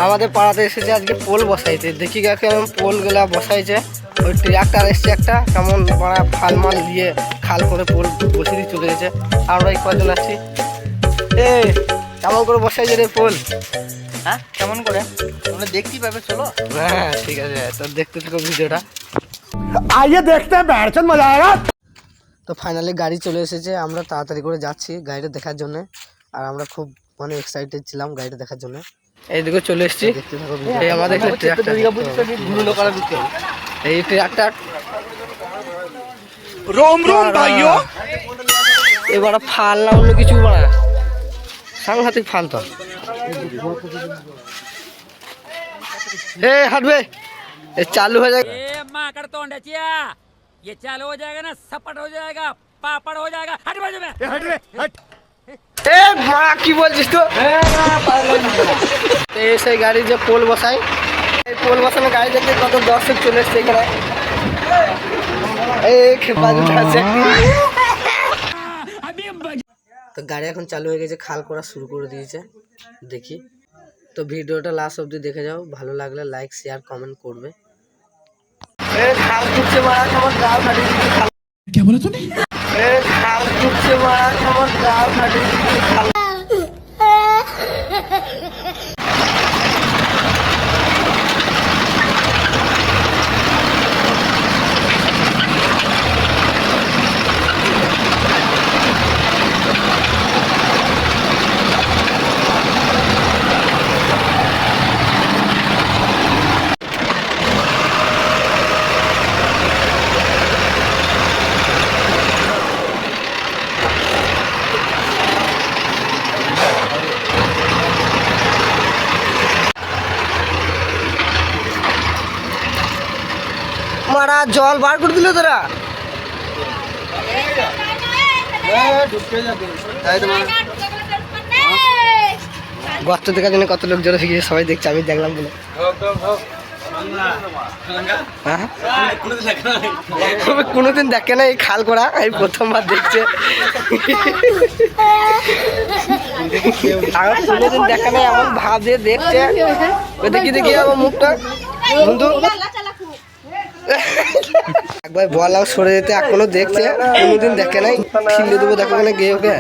আমাদের পাড়াতে এসেছে আজকে পোল বসাইছে, দেখি কেমন পোলগুলা বসাইছে। ওই ট্রাক্টর এসছে একটা, কেমন বড় ফাল মাল দিয়ে খাল করে পোল বসিয়ে দিয়ে চলে গেছে। আমরা এই কজন আসছি। কেমন করে বসাইছে রে পোল? হ্যাঁ কেমন করে তোমরা দেখতেই পাবে, চলো। হ্যাঁ ঠিক আছে, তো দেখতে থাকো ভিডিওটা। आइए देखते हैं बैठचंद मजा आएगा। তো ফাইনালি গাড়ি চলে এসেছে, আমরা তাড়াতাড়ি করে যাচ্ছি গাড়িটা দেখার জন্য। আর আমরা খুব মানে এক্সাইটেড ছিলাম গাড়িটা দেখার জন্য। এইদিকে চলে এসেছি, এই আমাদের এই ট্রাক্টর रोम रोम भाइयों। এবার ফাল না অন্য কিছু বাড়া, সাংঘাতিক ফাল তো। हटवे चालू हो जाएगा, ये चालू हो जाएगा ना, सपट हो जाएगा, पापड़ हो जाएगा। हट बाजू में, हट रे हट। ভাড়া কি বলছিস তো? এই সেই গাড়ি যে পোল বসাই, এই পোল বসানো গাড়ি দেখতে কত দর্শক চলে এসছে এখানে। তো গাড়ি এখন চালু হয়ে গেছে, খাল করা শুরু করে দিয়েছে। দেখি তো ভিডিওটা লাস্ট অবধি দেখে যাও, ভালো লাগলে লাইক শেয়ার কমেন্ট করবে। क्या बोला तूने? মারা জল বার করে দিল তোরা। গর্ত দেখার জন্য কত লোক জড়ো হয়ে গেছে, সবাই দেখছে, আমি দেখলাম বলে। কোনোদিন দেখে না এই খাল করা, এই প্রথমবার দেখছে। কোনোদিন দেখে না এমন ভাব দিয়ে দেখছে। দেখি দেখি আমার মুখটা বন্ধু একবার বলাও সরে যেতে, এখনো দেখছে, কোনোদিন দেখে নাই। ফিরে দেবো দেখো ওখানে গিয়ে ওকে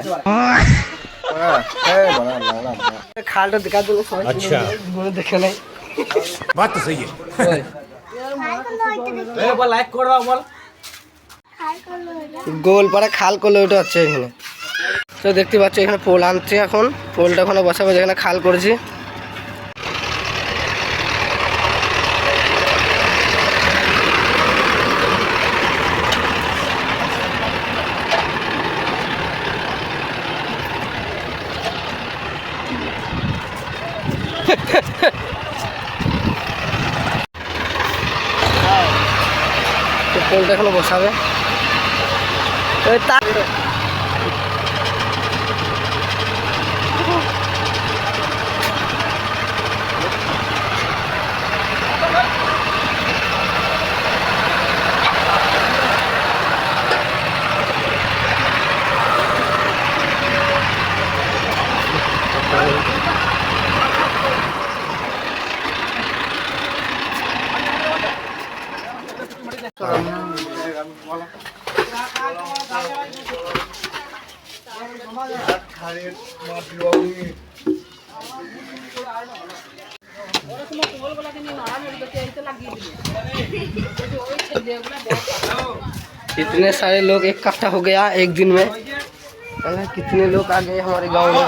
খালটা দেখার জন্য সবাই দেখে নাই। बात तो सही है। গোলপাড়া খাল করলো, ওটা হচ্ছে এখানে। তো দেখতে পাচ্ছ এখানে পোল আনছে, এখন পোলটা ওখানে বসাবো যেখানে খাল করেছি। পোলটা এখনো বসাবে। इतने सारे लोग इकट्ठा हो गया एक दिन में। कितने लोग आ गए हमारे गांव में।